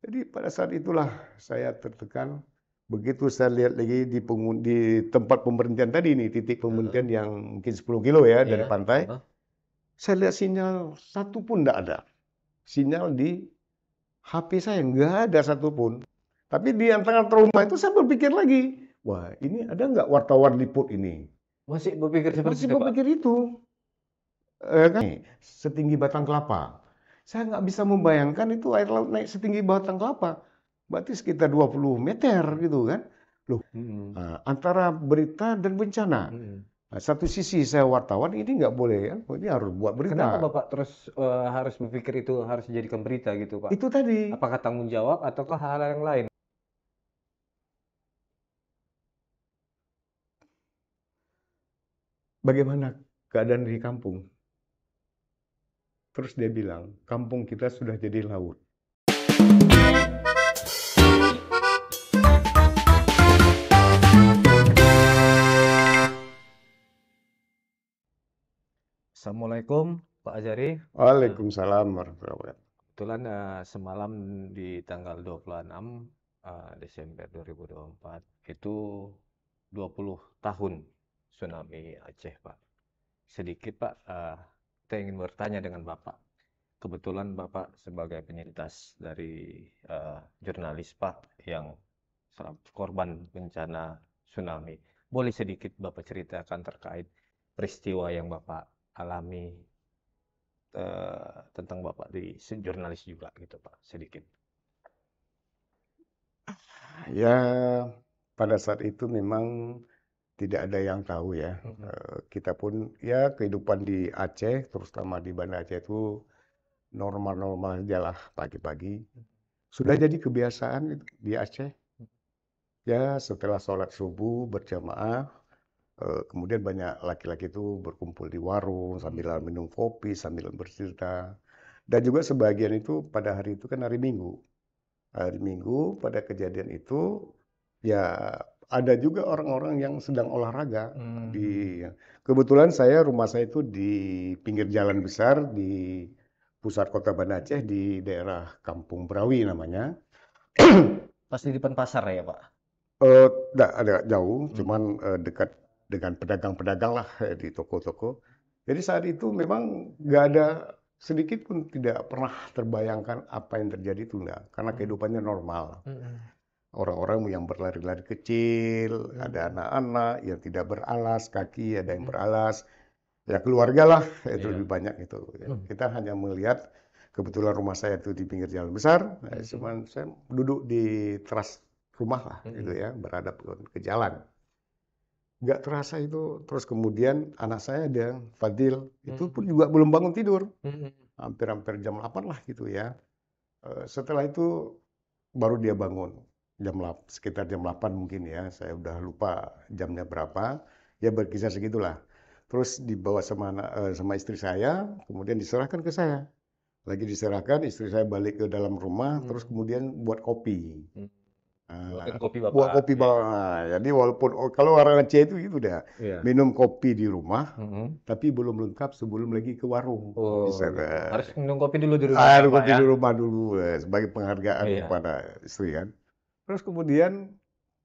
Jadi pada saat itulah saya tertekan. Begitu saya lihat lagi di tempat pemberhentian tadi nih, titik Heeh, pemberhentian yang mungkin 10 kilo ya dari iya, pantai, heeh. saya lihat sinyal satu pun nggak ada. Sinyal di HP saya nggak ada satupun. Tapi di antara trauma itu saya berpikir lagi, wah ini ada nggak wartawan liput ini? Masih berpikir seperti Masih itu, Pak? berpikir itu. Kan setinggi batang kelapa. Saya nggak bisa membayangkan itu air laut naik setinggi batang kelapa. Berarti sekitar 20 meter gitu kan. Loh, Mhm, antara berita dan bencana. mhm. Nah, satu sisi saya wartawan, ini nggak boleh kan. Oh, ini harus buat Kenapa berita. Bapak terus, harus berpikir itu harus dijadikan berita gitu, Pak? Itu tadi, Apakah tanggung jawab ataukah hal yang lain? bagaimana keadaan di kampung. Terus dia bilang, kampung kita sudah jadi laut. Assalamualaikum Pak Azari. Eh, Waalaikumsalam warahmatullahi wabarakatuh. Kebetulan semalam di tanggal 26 Desember 2024 itu 20 tahun tsunami Aceh, Pak. Sedikit Pak, kita ingin bertanya dengan Bapak. Kebetulan Bapak sebagai penyintas dari jurnalis Pak yang korban bencana tsunami. Boleh sedikit Bapak ceritakan terkait peristiwa yang Bapak alami tentang Bapak di jurnalis juga gitu Pak, sedikit. Ya, pada saat itu memang tidak ada yang tahu ya. Mhm, Kita pun ya kehidupan di Aceh, terutama di Banda Aceh itu normal-normal aja lah pagi-pagi. Sudah jadi kebiasaan itu di Aceh. Ya setelah sholat subuh berjamaah, kemudian banyak laki-laki itu berkumpul di warung mhm, sambil minum kopi, sambil bercerita. Dan juga sebagian itu pada hari itu kan hari Minggu. Hari Minggu pada kejadian itu ya ada juga orang-orang yang sedang olahraga mmm, di kebetulan rumah saya itu di pinggir jalan besar di pusat kota Banda Aceh di daerah Kampung Brawi namanya. pasti di depan pasar ya Pak? Nggak ada jauh, Mhm, cuman dekat dengan pedagang-pedagang lah di toko-toko. Jadi saat itu memang nggak ada sedikit pun tidak pernah terbayangkan apa yang terjadi itu enggak, karena mhm, kehidupannya normal. mhm, Orang-orang yang berlari-lari kecil, ada mmm, anak-anak yang tidak beralas kaki, ada yang mhm, beralas. Ya keluarga lah, itu lebih iya, banyak itu. Ya. mhm, Kita hanya melihat, kebetulan rumah saya itu di pinggir jalan besar, mhm, cuman saya duduk di teras rumah lah, gitu mhm, ya, berhadap ke jalan. Nggak terasa itu, terus kemudian anak saya ada, Fadil, itu mhm, pun juga belum bangun tidur. mhm, Hampir-hampir jam 8 lah gitu ya. Setelah itu baru dia bangun sekitar jam 8 mungkin ya, saya udah lupa jamnya berapa, ya berkisar segitulah. Terus dibawa sama istri saya, kemudian diserahkan ke saya. Lagi diserahkan, istri saya balik ke dalam rumah, terus mhm, kemudian buat kopi. mhm, buatkan Nah, kopi buat Bapak, kopi ya, bawang. Nah, jadi walaupun kalau orang Aceh itu gitu dah, iya, minum kopi di rumah, mhm, tapi belum lengkap sebelum lagi ke warung. oh Bisa gitu, harus minum kopi dulu di rumah ya air Pak kopi ya? di rumah dulu sebagai penghargaan Iya, kepada istri kan. Terus kemudian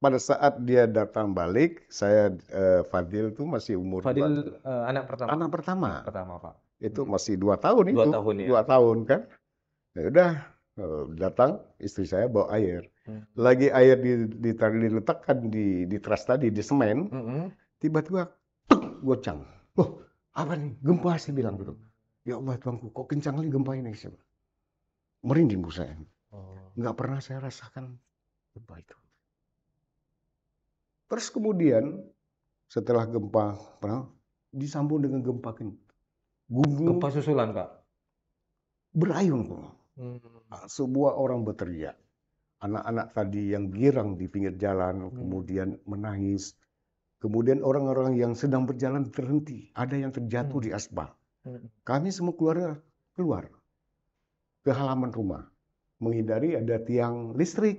pada saat dia datang balik, Fadil tuh masih umur Fadil, anak pertama? anak pertama. Anak pertama Pak, Itu mhm, masih 2 tahun 2 itu, tahun ya? 2 tahun kan. Ya udah datang istri saya bawa air. Mhm, Lagi air diletakkan di teras tadi di semen, mhm, tiba-tiba gocang. Oh, apa nih? Gempa saya bilang gitu. mmm, Ya Allah Tuanku, kok kencang kali gempa ini? Merinding bu saya. oh, Nggak pernah saya rasakan gempa itu. Terus kemudian setelah gempa disambung dengan gempa gempa gunung susulan Pak? berayun. Mmm, Sebuah orang berteriak. Anak-anak tadi yang girang di pinggir jalan, mhm, kemudian menangis. Kemudian orang-orang yang sedang berjalan terhenti. Ada yang terjatuh mhm, di aspal. mhm, Kami semua keluarga keluar ke halaman rumah. Menghindari ada tiang listrik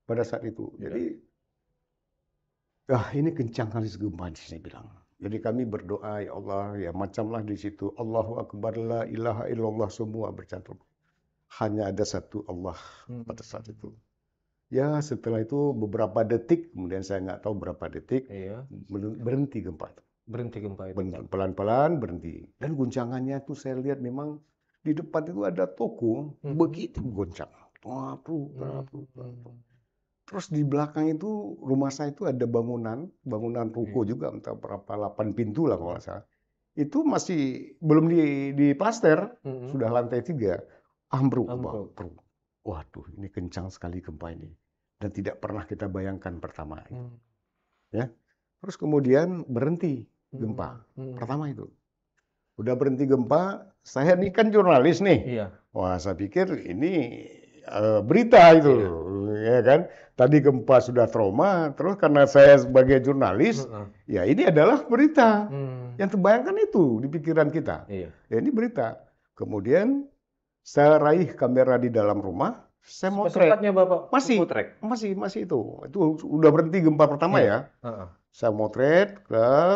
pada saat itu. iya, Jadi, ini kencang kali gempa saya bilang. Jadi kami berdoa, ya Allah, ya macamlah di situ. Allahu Akbar, la ilaha illallah semua bercantum. hanya ada satu Allah pada saat Hmm. itu. Ya, setelah itu beberapa detik, kemudian saya nggak tahu berapa detik, Iya, berhenti gempa. berhenti gempa itu, Pak. Pelan-pelan berhenti. Dan guncangannya tuh saya lihat memang di depan itu ada toko, begitu goncang. Waduh, waduh, waduh. Hmm. Terus di belakang itu rumah saya itu ada bangunan ruko Iya. juga, entah berapa 8 pintu lah kalau nggak salah. Itu masih belum di plaster, Hmm. sudah lantai 3, ambruk, Ambruk. Bro. Waduh, ini kencang sekali gempa ini. Dan tidak pernah kita bayangkan pertama. Hmm. Ya. Terus kemudian berhenti gempa. Hmm. Pertama itu. Udah berhenti gempa, saya ini kan jurnalis nih. Iya. Wah, saya pikir ini berita itu, ya kan? Tadi gempa sudah trauma, terus karena saya sebagai jurnalis, ya ini adalah berita. Yang terbayangkan itu di pikiran kita. Iya. Ya ini berita. Kemudian saya raih kamera di dalam rumah, saya motret. Sempatnya Bapak motret? Masih itu. Itu udah berhenti gempa pertama ya. Saya motret,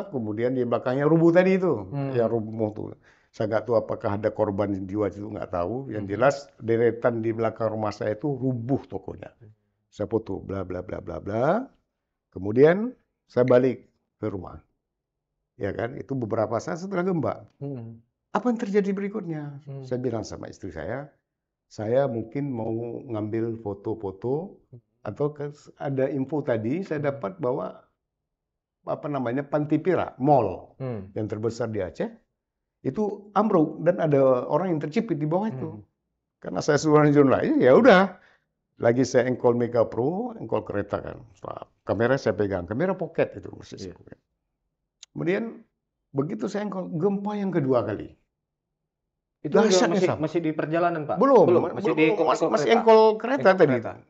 kemudian di belakangnya rubuh tadi itu, yang rubuh tuh. Saya nggak tahu apakah ada korban jiwa itu, nggak tahu. Yang jelas deretan di belakang rumah saya itu rubuh tokonya. Saya foto, bla bla bla bla bla. Kemudian saya balik ke rumah, ya kan? Itu beberapa saat setelah gempa. Apa yang terjadi berikutnya? Saya bilang sama istri saya mungkin mau ngambil foto-foto atau ada info tadi saya dapat bahwa apa namanya Pantipira Mall yang terbesar di Aceh itu ambruk dan ada orang yang terjepit di bawah itu. Karena saya seorang jurnalis, ya udah. Lagi saya engkol Mega Pro, engkol kereta kan. Kamera saya pegang, kamera pocket itu masih. Kemudian begitu saya engkol gempa yang kedua kali. Itu masih di perjalanan, Pak? Belum, masih engkol kereta tadi. Kereta.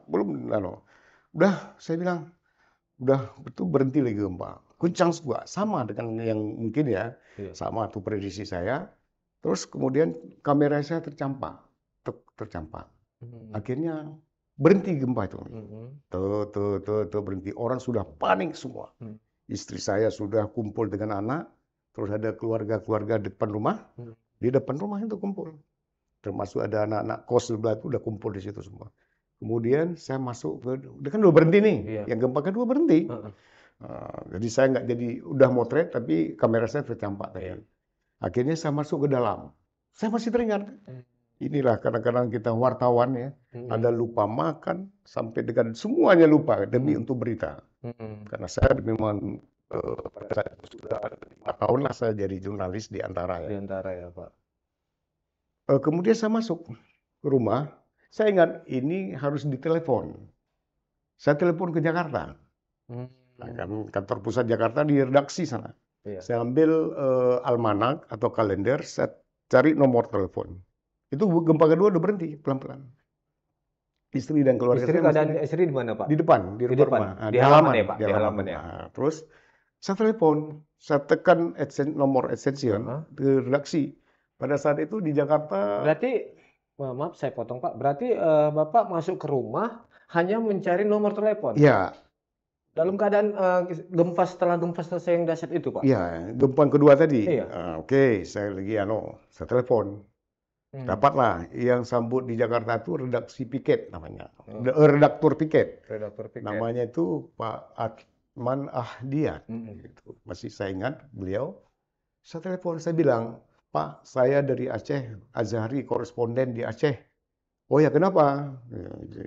Belum, udah saya bilang, udah itu berhenti lagi gempa. Kencang juga, sama dengan yang mungkin ya, sama tuh prediksi saya. Terus kemudian kamera saya tercampak. Akhirnya berhenti gempa itu. Tuh berhenti. Orang sudah panik semua. Istri saya sudah kumpul dengan anak, terus ada keluarga-keluarga depan rumah. Di depan rumah itu kumpul. Termasuk ada anak-anak kos sebelah itu udah kumpul di situ semua. Kemudian saya masuk udah kan udah berhenti nih. Yang gempa kedua berhenti. Jadi saya nggak jadi udah motret, tapi kamera saya tercampak tadi. Akhirnya saya masuk ke dalam. Saya masih teringat. Inilah kadang-kadang kita wartawan ya, ada lupa makan sampai dengan semuanya lupa demi untuk berita. Karena saya memang pada saat itu sudah 5 tahun lah saya jadi jurnalis di Antara ya. Di Antara ya, Pak. Kemudian saya masuk ke rumah. Saya ingat ini harus ditelepon. Saya telepon ke Jakarta. Nah, kan kantor pusat Jakarta di redaksi sana. Saya ambil almanak atau kalender, saya cari nomor telepon. Itu gempa kedua udah berhenti pelan-pelan. Istri dan keluarga istri di mana, Pak? Di depan, di rumah. Di halaman ya, Pak? Di halaman ya. Terus saya telepon, saya tekan nomor extension ke redaksi. Pada saat itu di Jakarta. Berarti, maaf saya potong Pak. Berarti Bapak masuk ke rumah hanya mencari nomor telepon. Iya. Dalam keadaan setelah gempa selesai yang dahsyat itu, Pak. Iya, gempa kedua tadi. Iya. Oke, saya lagi saya telepon. Dapatlah yang sambut di Jakarta itu redaksi piket namanya. Redaktur piket. Namanya itu Pak Atman Ahdiat. Gitu. Masih saya ingat beliau. Saya telepon, saya bilang, Pak, saya dari Aceh, Azhari, koresponden di Aceh. Oh ya, kenapa?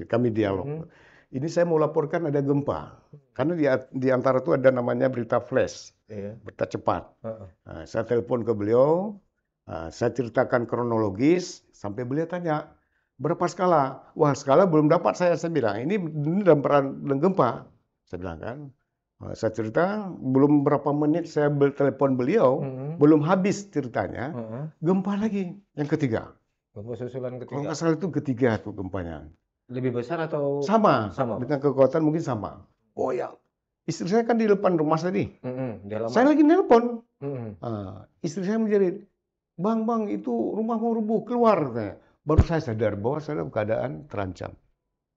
Kami dialog. Ini saya mau laporkan ada gempa. Karena di antara itu ada namanya berita flash, berita cepat. Nah, saya telepon ke beliau, saya ceritakan kronologis, sampai beliau tanya, berapa skala? Wah, skala belum dapat saya bilang, ini dalam peran gempa. Saya bilang kan. Saya cerita, belum berapa menit saya telepon beliau, belum habis ceritanya, gempa lagi, yang ketiga. Gempa susulan ketiga. Kalau nggak salah itu ketiga tuh gempanya. Lebih besar atau? Sama. Dengan kekuatan mungkin sama. Oh ya, istri saya kan di depan rumah tadi. Saya lagi nelpon. Istri saya menjadi, Bang, itu rumah mau rubuh, keluar. Baru saya sadar bahwa saya dalam keadaan terancam.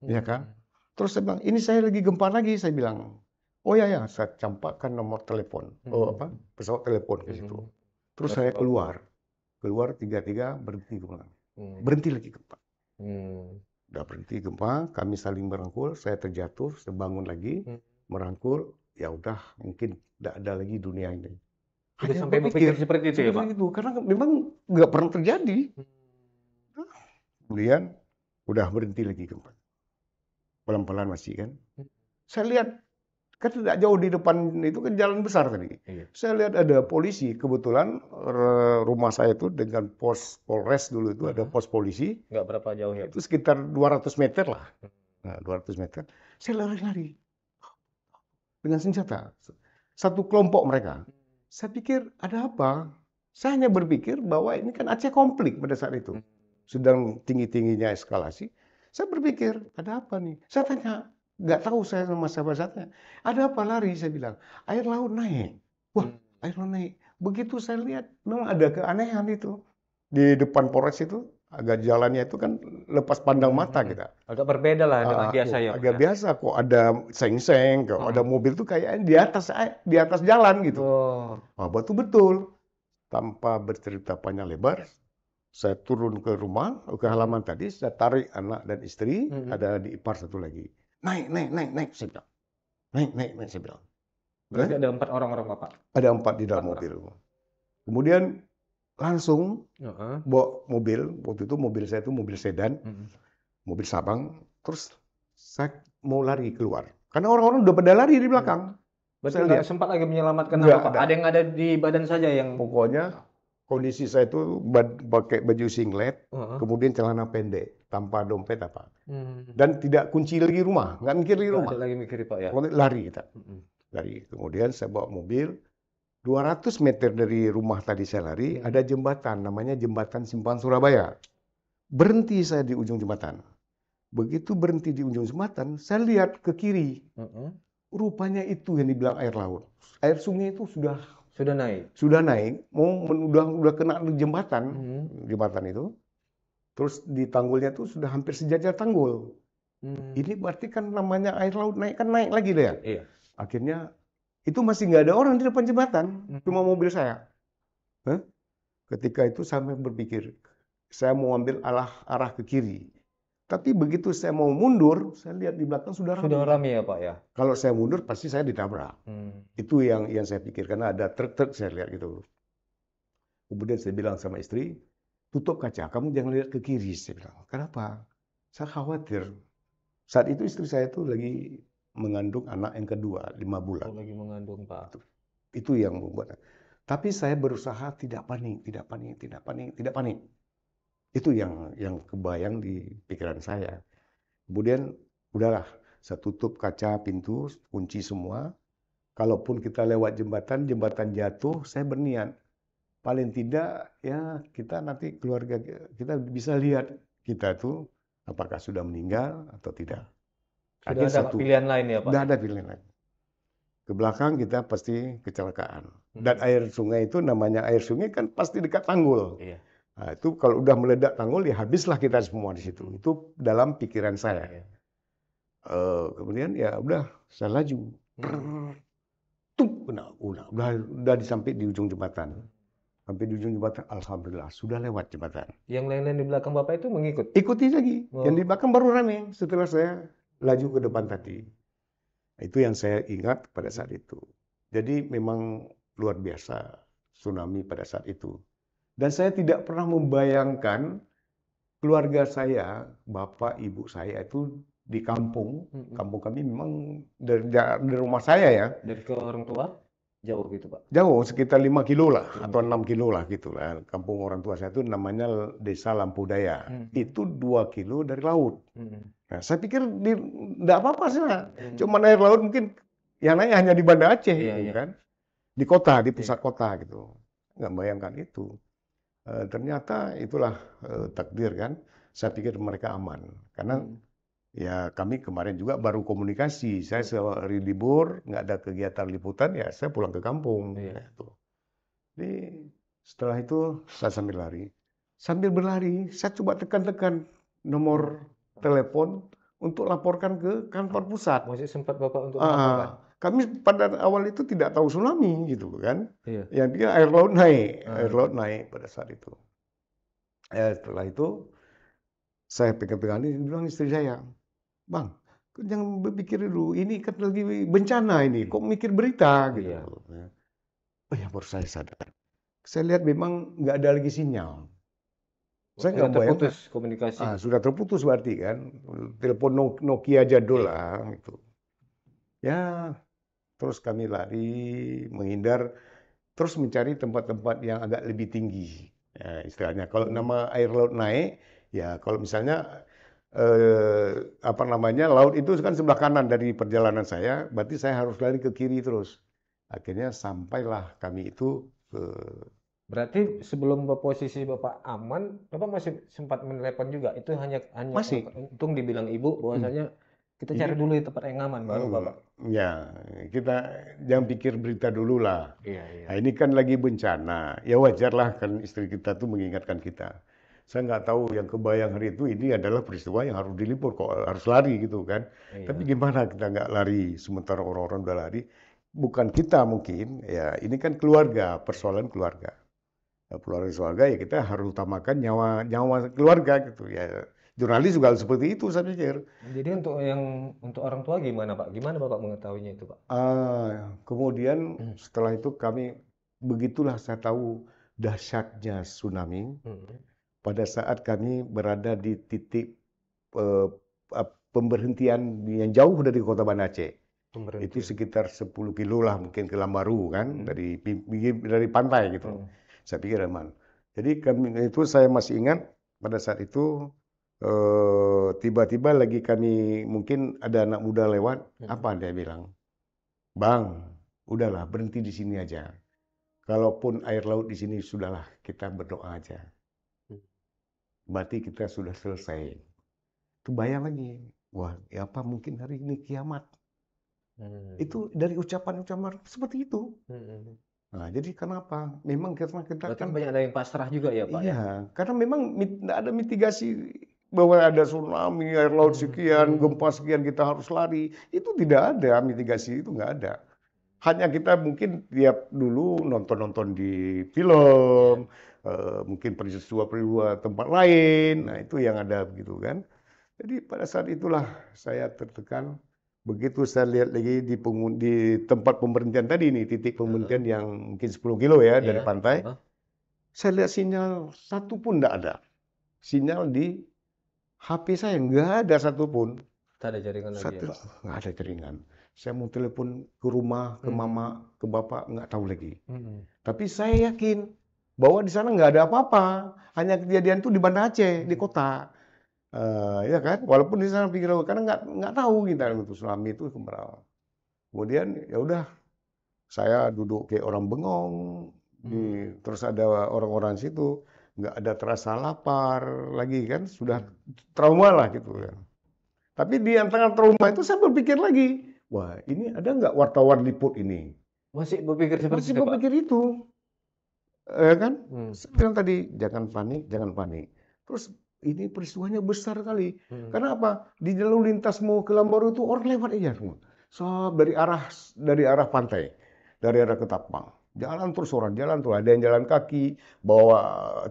Ya kan? Terus saya bilang, ini saya lagi gempa lagi, saya bilang. Oh ya, saya campakkan nomor telepon. Pesawat telepon ke situ. Terus saya keluar 3-3 berhenti pulang. Berhenti lagi gempa. Hmm. Udah berhenti gempa, kami saling merangkul, saya terjatuh, saya bangun lagi, Hmm. merangkul, ya udah mungkin tidak ada lagi dunia ini. Udah Hanya sampai berpikir berpikir seperti itu ya, Pak? seperti itu, karena memang nggak pernah terjadi. Hmm. Kemudian udah berhenti lagi gempa. Pelan-pelan masih kan. Saya lihat kan tidak jauh di depan itu kan jalan besar tadi. Iya. Saya lihat ada polisi. Kebetulan rumah saya itu dengan pos Polres dulu itu ada pos polisi. Nggak berapa jauh ya, Pak? Itu sekitar 200 meter lah. Hmm. Nah, 200 meter. Saya lari-lari dengan senjata. Satu kelompok mereka. Saya pikir ada apa? Saya hanya berpikir bahwa ini kan Aceh konflik pada saat itu. Sedang tinggi-tingginya eskalasi. Saya berpikir, ada apa nih? Saya tanya, nggak tahu saya sama sahabat-sahabatnya. Ada apa lari? Saya bilang, air laut naik. Wah, air laut naik. Begitu saya lihat, memang ada keanehan itu. Di depan Polres itu, agak jalannya itu kan lepas pandang mata kita. Agak berbeda lah dengan biasa ya, Pak Agak ya? biasa kok ada seng-seng, kok ada mobil tuh kayak di atas jalan gitu. Oh. Wah, betul-betul. Tanpa bercerita panjang lebar, saya turun ke rumah, ke halaman tadi, saya tarik anak dan istri, ada di ipar satu lagi. Naik, naik, naik, naik, saya bilang. Naik, naik, naik, saya bilang. Berarti ada 4 orang Bapak? Ada 4 di dalam mobil. Kemudian langsung bawa mobil, waktu itu mobil saya itu mobil sedan, mobil Sabang, terus saya mau lari keluar. Karena orang-orang udah pada lari di belakang. Berarti Saya nggak lihat. sempat lagi menyelamatkan Nggak Bapak? ada. Ada yang ada di badan saja yang... Pokoknya kondisi saya itu pakai baju singlet, kemudian celana pendek, tanpa dompet apa. Dan tidak kunci lagi rumah, nggak mikir lagi Nggak rumah. ada lagi mikir Pak ya? Pokoknya lari kita. Lari. Kemudian saya bawa mobil, 200 meter dari rumah tadi saya lari, ada jembatan, namanya Jembatan Simpang Surabaya. Berhenti saya di ujung jembatan. Begitu berhenti di ujung jembatan, saya lihat ke kiri. Rupanya itu yang dibilang air laut. Air sungai itu sudah naik. Sudah naik, udah kena jembatan, jembatan itu. Terus di tanggulnya itu sudah hampir sejajar tanggul. Ini berarti kan namanya air laut naik, kan naik lagi deh ya. Iya. Akhirnya itu masih nggak ada orang di depan jembatan, cuma mobil saya. Ketika itu saya berpikir, saya mau ambil arah ke kiri. Tapi begitu saya mau mundur, saya lihat di belakang sudah ramai. Sudah ramai ya Pak ya? Kalau saya mundur pasti saya ditabrak. Itu yang saya pikir, karena ada truk-truk saya lihat gitu. Kemudian saya bilang sama istri, tutup kaca, kamu jangan lihat ke kiri. Saya bilang, kenapa? Saya khawatir. Saat itu istri saya itu lagi mengandung anak yang kedua, 5 bulan. Oh, lagi mengandung Pak. Itu yang membuat. Tapi saya berusaha tidak panik, tidak panik, tidak panik, tidak panik. Itu yang kebayang di pikiran saya. Kemudian udahlah, saya tutup kaca, pintu, kunci semua. Kalaupun kita lewat jembatan, jembatan jatuh, saya berniat. Paling tidak ya kita nanti keluarga kita bisa lihat kita tuh apakah sudah meninggal atau tidak. Sudah ada pilihan lain ya Pak? Tidak ada pilihan lain. Ke belakang kita pasti kecelakaan. Dan air sungai itu namanya air sungai kan pasti dekat tanggul. Iya. Nah, itu kalau udah meledak tanggul ya habislah kita semua di situ. Itu dalam pikiran saya. Kemudian ya udah saya laju. Tuh, udah sampai di ujung jembatan. Sampai di ujung jembatan, alhamdulillah sudah lewat jembatan. Yang lain-lain di belakang Bapak itu mengikut? Ikuti lagi. Yang di belakang baru rame setelah saya laju ke depan tadi. Itu yang saya ingat pada saat itu. Jadi memang luar biasa tsunami pada saat itu. Dan saya tidak pernah membayangkan keluarga saya, bapak, ibu saya itu di kampung. Kampung kami memang dari rumah saya ya. Dari ke orang tua? Jauh gitu Pak? Jauh, sekitar 5 kilo lah, atau 6 kilo lah gitu lah. Kampung orang tua saya itu namanya Desa Lampu Daya. Itu 2 kilo dari laut. Nah, saya pikir tidak apa-apa sih lah. Cuma air laut mungkin yang naik hanya di Banda Aceh, kan? Di kota, di pusat kota gitu. Nggak bayangkan itu. Ternyata itulah takdir kan. Saya pikir mereka aman. Karena ya kami kemarin juga baru komunikasi. Saya sehari libur, nggak ada kegiatan liputan, ya saya pulang ke kampung. Jadi setelah itu saya sambil lari. Sambil berlari, saya coba tekan-tekan nomor telepon untuk laporkan ke kantor pusat. Masih sempat Bapak untuk melaporkan? Kami pada awal itu tidak tahu tsunami gitu kan. Yang dia air laut naik pada saat itu. Setelah itu Saya pegang-pegang ini, bilang istri saya, "Bang, jangan berpikir dulu, ini kan lagi bencana ini, kok mikir berita?" Oh gitu. iya, Oh ya, baru saya sadar. Saya lihat memang nggak ada lagi sinyal. oh, Saya sudah nggak bayangkan, terputus komunikasi. sudah terputus berarti kan, telepon Nokia jadul Iya. lah gitu. Ya, terus kami lari, menghindar, terus mencari tempat-tempat yang agak lebih tinggi. Ya, istilahnya, kalau Hmm. nama air laut naik, ya kalau misalnya apa namanya, laut itu kan sebelah kanan dari perjalanan saya, berarti saya harus lari ke kiri terus. Akhirnya sampailah kami itu ke Berarti sebelum posisi Bapak aman, Bapak masih sempat menelepon juga. Itu hanya masih. untung dibilang Ibu Hmm, bahwasanya kita ini cari dulu di tempat yang aman baru hmm, Bapak. ya kita jangan pikir berita dulu lah. Iya, iya. Nah, ini kan lagi bencana, ya wajar lah kan istri kita tuh mengingatkan kita. Saya nggak tahu yang kebayang hari itu ini adalah peristiwa yang harus diliput, kok harus lari gitu kan. Tapi Iya. gimana kita nggak lari sementara orang-orang udah lari? Bukan kita mungkin, ya ini kan keluarga, persoalan keluarga. Ya, keluarga ya kita harus utamakan nyawa nyawa keluarga gitu ya. Jurnalis juga seperti itu saya pikir. Jadi untuk orang tua gimana Pak? Gimana Bapak mengetahuinya itu Pak? Kemudian Hmm. setelah itu kami begitulah saya tahu dahsyatnya tsunami Hmm. pada saat kami berada di titik eh, pemberhentian yang jauh dari kota Banda Aceh. Itu Pemberhentian. sekitar 10 kilo lah mungkin ke Lambaru kan Hmm. dari pantai gitu. Hmm. Saya pikir aman. Jadi kami itu saya masih ingat pada saat itu tiba-tiba lagi kami mungkin ada anak muda lewat, Hmm. apa dia bilang? Bang, udahlah berhenti di sini aja. Kalaupun air laut di sini sudahlah kita berdoa aja. Berarti kita sudah selesai. Itu bayang lagi. Wah, ya apa mungkin hari ini kiamat? Hmm. Itu dari ucapan-ucapan seperti itu. Hmm. Nah, jadi kenapa? Memang karena kita Berarti kan, banyak ada yang pasrah juga ya Pak ya? iya, karena memang tidak ada mitigasi bahwa ada tsunami, air laut Hmm. sekian, gempa Hmm. sekian, kita harus lari. Itu tidak ada mitigasi, itu nggak ada. Hanya kita mungkin tiap dulu nonton-nonton di Iya. film, mungkin peristiwa-peristiwa tempat lain, nah Hmm. itu yang ada begitu kan. Jadi pada saat itulah saya tertekan, begitu saya lihat lagi di tempat pemberhentian tadi nih, titik Heeh. pemberhentian yang mungkin 10 kilo ya dari Iya. pantai, Heeh. saya lihat sinyal satu pun tidak ada. Sinyal di HP saya nggak ada satupun. Tak ada jaringan lagi ya Satu Pak? nggak ada jaringan. Saya mau telepon ke rumah, ke Hmm. mama, ke bapak, nggak tahu lagi. Hmm. Tapi saya yakin bahwa di sana nggak ada apa-apa. Hanya kejadian itu di Banda Aceh, di Hmm. kota. Ya kan? Walaupun di sana pikir karena nggak tahu kita Iya. itu tsunami itu kemarau. Kemudian ya udah, saya duduk kayak orang bengong. Hmm. Terus ada orang-orang situ, nggak ada terasa lapar lagi kan? Sudah Hmm. trauma lah gitu Iya. kan. Tapi di antara trauma itu saya berpikir lagi, wah ini ada nggak wartawan liput ini? Masih berpikir seperti Masih itu Pak? berpikir itu, ya kan? Hmm. Saya bilang tadi, jangan panik, jangan panik. Terus ini peristiwanya besar kali. Hmm. Karena apa? Di lalu lintas mau ke Lambaru itu orang lewat aja semua. So dari arah pantai, dari arah Ketapang. Jalan terus orang, jalan terus. Ada yang jalan kaki, bawa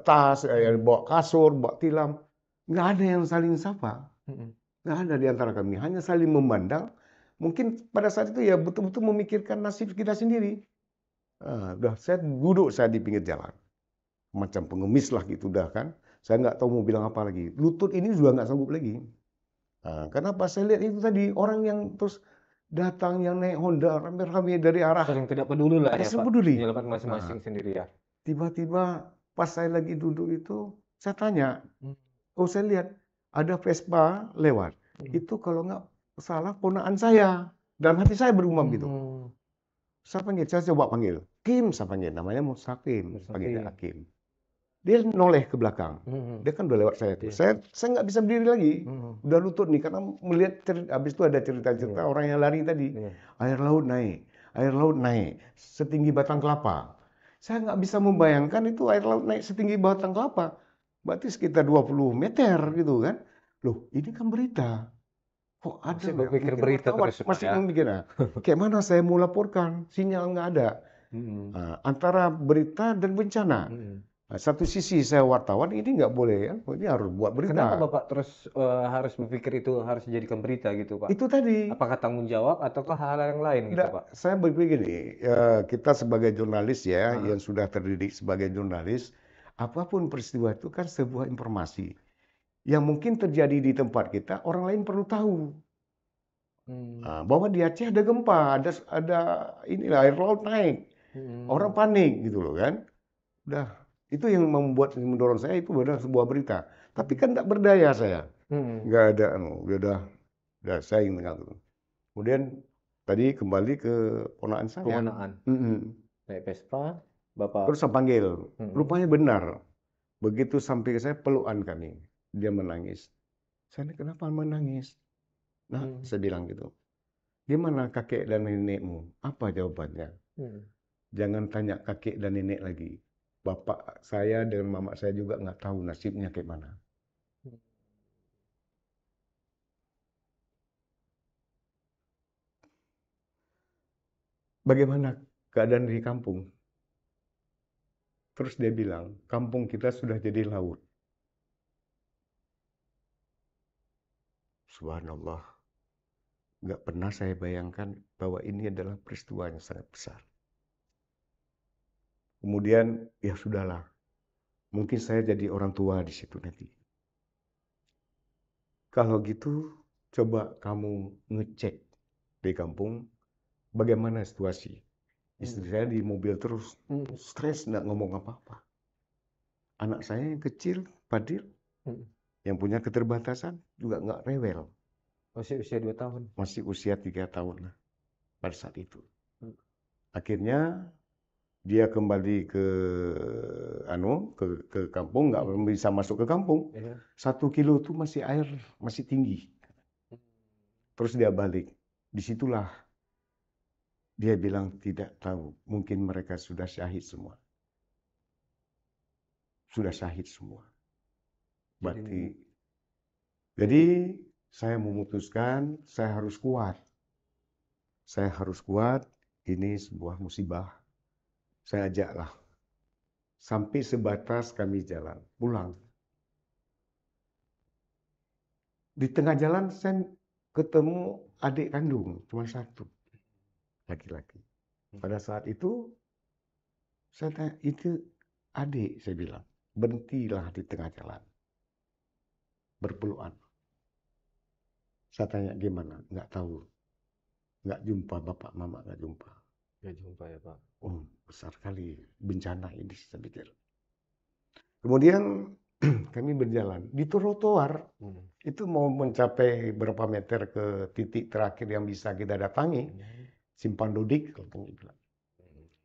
tas, yang Hmm. bawa kasur, bawa tilam. Nggak ada yang saling sapa. Hmm. Nggak ada di antara kami. Hanya saling memandang. Mungkin pada saat itu ya betul-betul memikirkan nasib kita sendiri. Udah saya duduk saya di pinggir jalan. Macam pengemis lah gitu udah kan. Saya nggak tahu mau bilang apa lagi. Lutut ini juga nggak sanggup lagi. Kenapa? Saya lihat itu tadi orang yang terus datang yang naik Honda rame-rame dari arah Saling tidak peduli lah nggak ya sanggup Pak, peduli. menyelamatkan Nah, masing-masing sendiri ya. tiba-tiba pas saya lagi duduk itu, saya tanya, Hmm. oh saya lihat ada Vespa lewat. Hmm. Itu kalau nggak salah ponaan saya. Dalam hati saya bergumam gitu. Hmm. Saya panggil, saya coba panggil. Kim, saya panggil. Namanya Mustaqim. Panggilnya Mustaqim. Hakim. Dia noleh ke belakang. Hmm. Dia kan udah lewat saya tuh. Iya. Saya nggak bisa berdiri lagi. Hmm. Udah lutut nih. Karena melihat, habis itu ada cerita-cerita Iya. orang yang lari tadi. Iya. Air laut naik. Air laut naik. Setinggi batang kelapa. Saya nggak bisa membayangkan itu air laut naik setinggi batang kelapa. Berarti sekitar 20 meter gitu kan. Loh, ini kan berita. Kok ada Masih nggak berpikir mungkin berita wartawan terus Pak masih ya. memikir, kayak mana saya mau laporkan, sinyal nggak ada. Hmm. Antara berita dan bencana. Hmm. Nah, satu sisi saya wartawan, ini nggak boleh ya, ini harus buat Kenapa berita. Bapak terus harus berpikir itu harus dijadikan berita gitu, Pak? Itu tadi, Apakah tanggung jawab ataukah hal-hal yang lain gitu, enggak, Pak? saya berpikir gini, kita sebagai jurnalis ya, Ah, yang sudah terdidik sebagai jurnalis, apapun peristiwa itu kan sebuah informasi yang mungkin terjadi di tempat kita, orang lain perlu tahu. hmm, Nah, bahwa di Aceh ada gempa, ada inilah air laut naik, orang hmm, panik gitu loh kan. Udah, itu yang mendorong saya itu adalah sebuah berita. Tapi hmm, kan tidak berdaya saya, hmm. nggak ada, udah saya ingin tinggal dulu. Kemudian tadi kembali ke ponakan saya. Kewenangan. Mm-mm. Naik Vespa, Bapak. Terus saya panggil, Hmm, rupanya benar. Begitu sampai ke saya pelukan kami, dia menangis. Saya ini kenapa menangis? Nah, hmm, saya bilang gitu. Gimana kakek dan nenekmu? Apa jawabannya? hmm. Jangan tanya kakek dan nenek lagi. Bapak saya dan mama saya juga nggak tahu nasibnya kayak mana. Bagaimana keadaan di kampung? Terus dia bilang, kampung kita sudah jadi laut. Subhanallah, nggak pernah saya bayangkan bahwa ini adalah peristiwa yang sangat besar. Kemudian, ya sudahlah, mungkin saya jadi orang tua di situ nanti. Kalau gitu, coba kamu ngecek di kampung bagaimana situasi. Istri saya di mobil terus, stres, nggak ngomong apa-apa. Anak saya yang kecil, Fadil, yang punya keterbatasan, juga nggak rewel. Masih usia 2 tahun. Masih usia 3 tahun lah pada saat itu. Hmm. Akhirnya dia kembali ke kampung, nggak bisa masuk ke kampung. Iya. 1 kilo itu masih air, masih tinggi. Terus dia balik. Disitulah dia bilang tidak tahu. Mungkin mereka sudah syahid semua. Sudah syahid semua. Berarti, jadi saya memutuskan saya harus kuat. Saya harus kuat. Ini sebuah musibah. Saya ajaklah. Sampai sebatas kami jalan. Pulang. Di tengah jalan saya ketemu adik kandung. Cuma satu. Laki-laki. Pada saat itu, saya tanya, itu adik, saya bilang. Berhentilah di tengah jalan. Berpelukan. Saya tanya gimana? Nggak tahu. Nggak jumpa bapak, mama nggak jumpa. Nggak jumpa ya, Pak. Oh, besar kali bencana ini, saya pikir. Kemudian kami berjalan di trotoar. Itu mau mencapai berapa meter ke titik terakhir yang bisa kita datangi, Simpang Dodik, kalau kami bilang.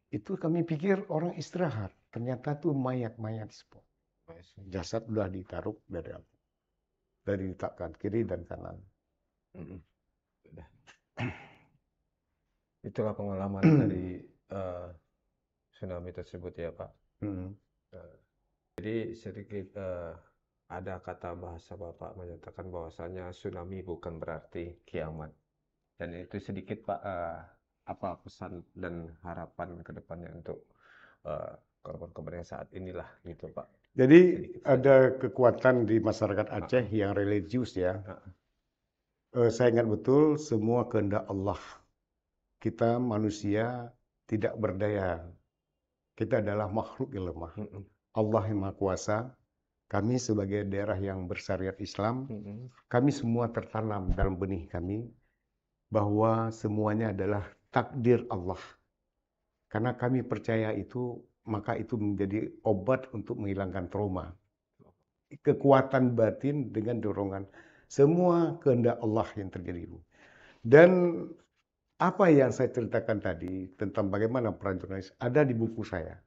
Itu kami pikir orang istirahat. Ternyata itu mayat-mayat semua. Jasad sudah ditaruh dari letakkan kiri dan kanan. Udah. Itulah pengalaman dari tsunami tersebut ya, Pak. Jadi sedikit ada kata bahasa Bapak menyatakan bahwasanya tsunami bukan berarti kiamat. Dan itu sedikit Pak apa pesan dan harapan ke depannya untuk korban-korban yang saat inilah gitu Pak. Jadi Sedikit saja. ada kekuatan di masyarakat Aceh yang religius ya. Saya ingat betul semua kehendak Allah. Kita manusia tidak berdaya. Kita adalah makhluk yang lemah. Allah yang Maha Kuasa. Kami sebagai daerah yang bersyariat Islam, kami semua tertanam dalam benih kami bahwa semuanya adalah takdir Allah. Karena kami percaya itu, maka itu menjadi obat untuk menghilangkan trauma. Kekuatan batin dengan dorongan. Semua kehendak Allah yang terjadi. Dan apa yang saya ceritakan tadi tentang bagaimana peran jurnalis ada di buku saya.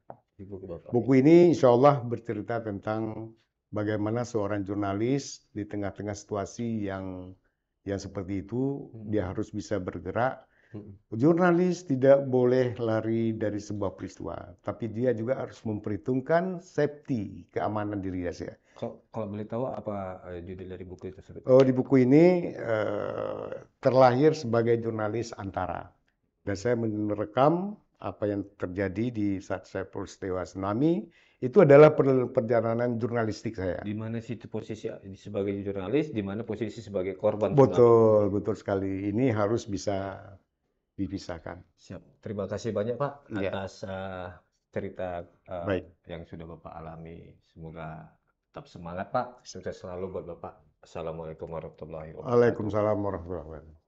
Buku ini insya Allah bercerita tentang bagaimana seorang jurnalis di tengah-tengah situasi yang seperti itu, dia harus bisa bergerak. Jurnalis tidak boleh lari dari sebuah peristiwa, tapi dia juga harus memperhitungkan safety, keamanan diri dia. Kalau boleh tahu apa judul dari buku tersebut? Oh, di buku ini terlahir sebagai jurnalis antara. Dan saya merekam apa yang terjadi di saat saya peristiwa tsunami. Itu adalah perjalanan jurnalistik saya. Di mana situ posisi sebagai jurnalis, di mana posisi sebagai korban tsunami. Betul, betul sekali. Ini harus bisa dipisahkan. Siap. Terima kasih banyak Pak Ya, atas cerita baik. yang sudah Bapak alami. Semoga tetap semangat Pak. Sukses selalu buat Bapak. Assalamualaikum warahmatullahi wabarakatuh. Waalaikumsalam warahmatullahi wabarakatuh.